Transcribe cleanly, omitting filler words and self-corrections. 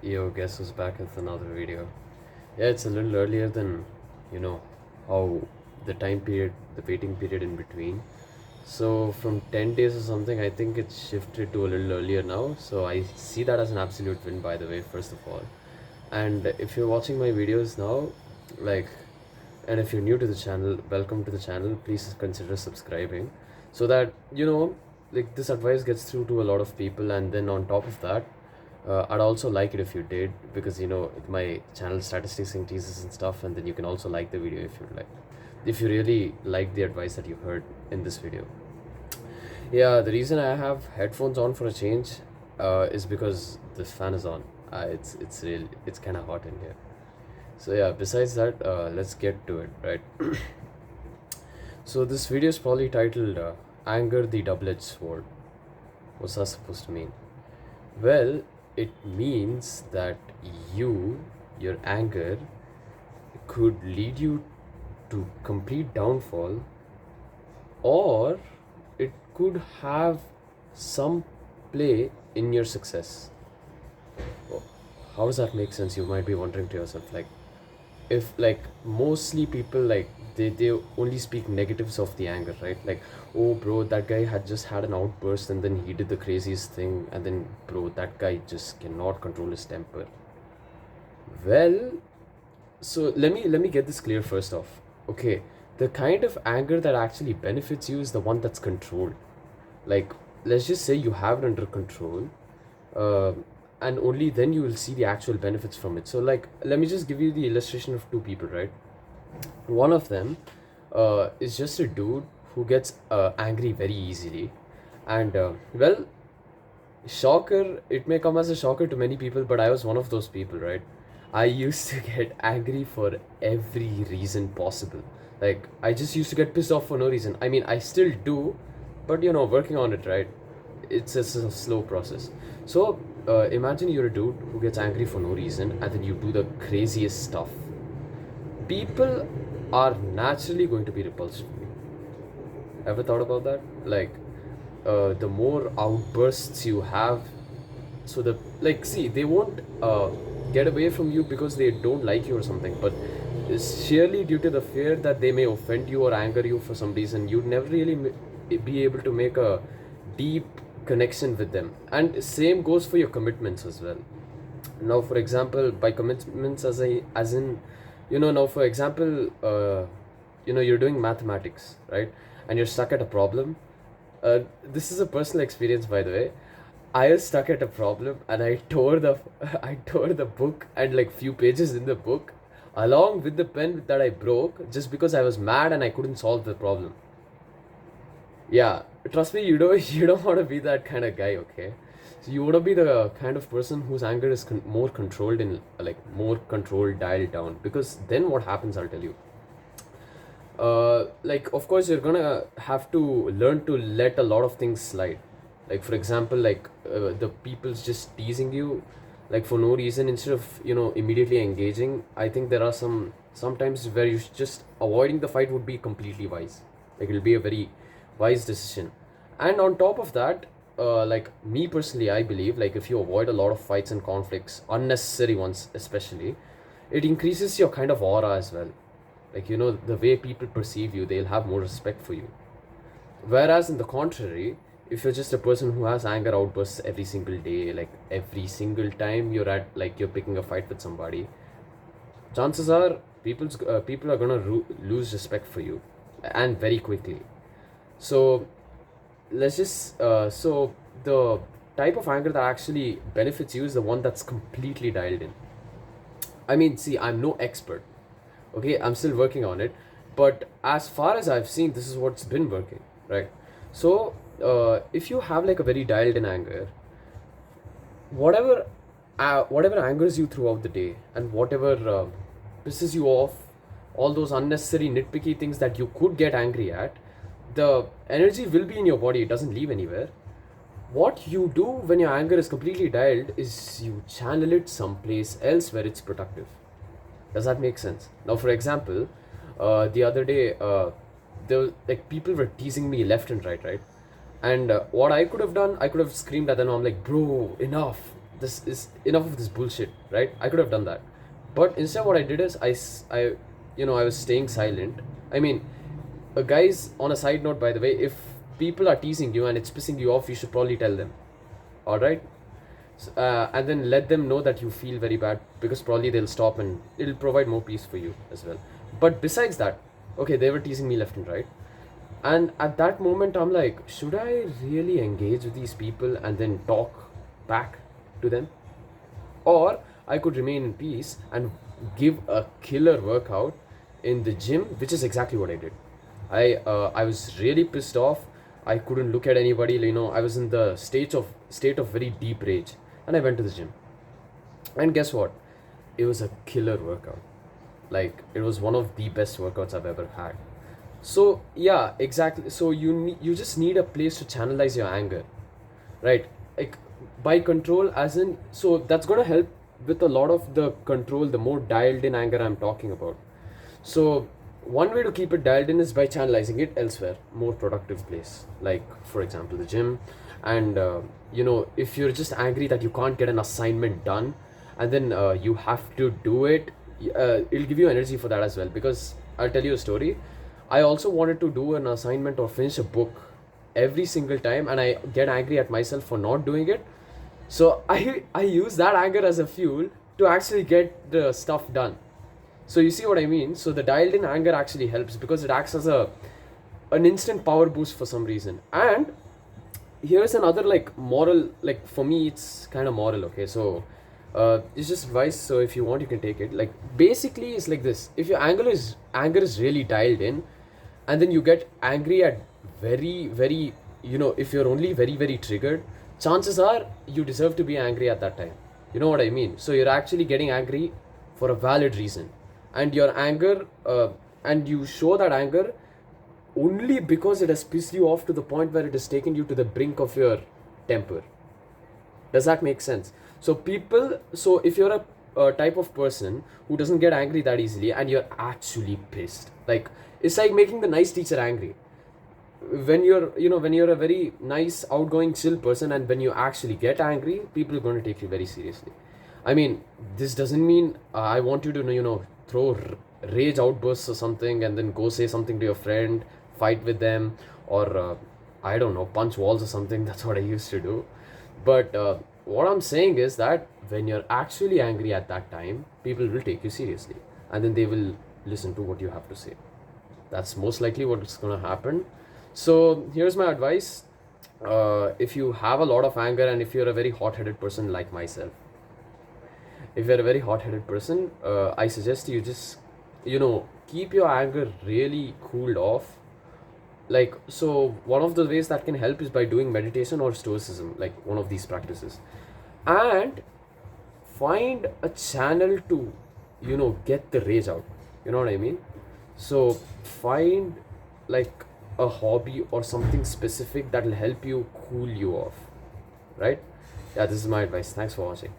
Yo, guess who's back with another video? Yeah, it's a little earlier than, you know, how the time period, the waiting period in between. So from 10 days or something, I think it's shifted to a little earlier now. So I see that as an absolute win, by the way, first of all. And if you're watching my videos now, like, and if you're new to the channel, welcome to the channel. Please consider subscribing so that, like this advice gets through to a lot of people. And then on top of that, I'd also like it if you did, because my channel statistics increases and stuff, and then you can also like the video if you really like the advice that you heard in this video. Yeah, the reason I have headphones on for a change is because this fan is on. It's kind of hot in here. So yeah, besides that, let's get to it, right? So this video is probably titled "Anger: The Double-Edged Sword." What's that supposed to mean? Well, it means that your anger could lead you to complete downfall, or it could have some play in your success. Oh, how does that make sense? You might be wondering to yourself, like, if like mostly people like they only speak negatives of the anger, right? Like, oh bro, that guy had just had an outburst and then he did the craziest thing, and then bro, that guy just cannot control his temper. Well, so let me get this clear first off. Okay, the kind of anger that actually benefits you is the one that's controlled. Like, let's just say you have it under control, uh, and only then you will see the actual benefits from it. So like, let me just give you the illustration of two people, right? One of them is just a dude who gets angry very easily, and well, shocker, it may come as a shocker to many people, but I was one of those people, right? I used to get angry for every reason possible. Like, I just used to get pissed off for no reason. I mean, I still do, but working on it, right? It's a slow process. So imagine you're a dude who gets angry for no reason, and then you do the craziest stuff. People are naturally going to be repulsed from you. Ever thought about that? Like, the more outbursts you have, so the like, see, they won't get away from you because they don't like you or something, but it's sheerly due to the fear that they may offend you or anger you for some reason. You'd never really be able to make a deep connection with them. And same goes for your commitments as well. Now, for example, by commitments, as in, now for example, you're doing mathematics, right? And you're stuck at a problem. This is a personal experience, by the way. I was stuck at a problem, and I tore the I tore the book and like few pages in the book along with the pen that I broke, just because I was mad and I couldn't solve the problem. Yeah, trust me, you don't want to be that kind of guy, okay? So you want to be the kind of person whose anger is more controlled, in like more controlled, dialed down, because then what happens, I'll tell you. Like, of course, you're gonna have to learn to let a lot of things slide. Like, for example, like, the people's just teasing you like for no reason, instead of immediately engaging. I think there are sometimes where you just avoiding the fight would be completely wise. Like, it'll be a very wise decision. And on top of that, like, me personally, I believe, like, if you avoid a lot of fights and conflicts, unnecessary ones especially, it increases your kind of aura as well. Like, the way people perceive you, they'll have more respect for you. Whereas in the contrary, if you're just a person who has anger outbursts every single day, like every single time you're picking a fight with somebody, chances are people are gonna lose respect for you, and very quickly. So let's just so the type of anger that actually benefits you is the one that's completely dialed in. I mean, see, I'm no expert, okay? I'm still working on it, but as far as I've seen, this is what's been working, right? So if you have like a very dialed in anger, whatever whatever angers you throughout the day, and whatever pisses you off, all those unnecessary nitpicky things that you could get angry at, the energy will be in your body, it doesn't leave anywhere. What you do when your anger is completely dialed is you channel it someplace else where it's productive. Does that make sense? Now, for example, the other day, like, people were teasing me left and right, right? And what I could have done, I could have screamed at them. I'm like, bro, enough. this is enough of this bullshit, right? I could have done that, but instead what I did is I was staying silent. I mean, guys, on a side note, by the way, if people are teasing you and it's pissing you off, you should probably tell them, all right? And then let them know that you feel very bad, because probably they'll stop and it'll provide more peace for you as well. But besides that, okay, they were teasing me left and right, and at that moment I'm like, should I really engage with these people and then talk back to them, or I could remain in peace and give a killer workout in the gym, which is exactly what I did. I was really pissed off. I couldn't look at anybody. I was in the state of very deep rage, and I went to the gym. And guess what? It was a killer workout. Like, it was one of the best workouts I've ever had. So yeah, exactly. So you just need a place to channelize your anger, right? Like, by control, as in, so that's gonna help with a lot of the control, the more dialed in anger I'm talking about. So one way to keep it dialed in is by channelizing it elsewhere, more productive place, like for example the gym. And if you're just angry that you can't get an assignment done, and then you have to do it, it'll give you energy for that as well. Because I'll tell you a story. I also wanted to do an assignment or finish a book every single time, and I get angry at myself for not doing it. So I use that anger as a fuel to actually get the stuff done. So you see what I mean? So the dialed in anger actually helps, because it acts as an instant power boost for some reason. And here's another, like, moral, like, for me it's kind of moral, okay? So it's just advice, so if you want you can take it. Like, basically it's like this: if your anger is really dialed in, and then you get angry at very very, if you're only very very triggered, chances are you deserve to be angry at that time. You know what I mean? So you're actually getting angry for a valid reason, and your anger and you show that anger only because it has pissed you off to the point where it has taken you to the brink of your temper. Does that make sense? So if you're a type of person who doesn't get angry that easily, and you're actually pissed, like, it's like making the nice teacher angry. When you're a very nice, outgoing, chill person, and when you actually get angry, people are going to take you very seriously. I mean, this doesn't mean I want you to throw rage outbursts or something and then go say something to your friend, fight with them, or I don't know, punch walls or something. That's what I used to do. But what I'm saying is that when you're actually angry at that time, people will take you seriously, and then they will listen to what you have to say. That's most likely what's going to happen. So here's my advice. If you have a lot of anger, and if you're a very hot-headed person like myself, if you're a very hot-headed person, I suggest you just keep your anger really cooled off. Like, so one of the ways that can help is by doing meditation or stoicism, like one of these practices. And find a channel to get the rage out. You know what I mean? So find, like, a hobby or something specific that will help you cool you off, right? Yeah, this is my advice. Thanks for watching.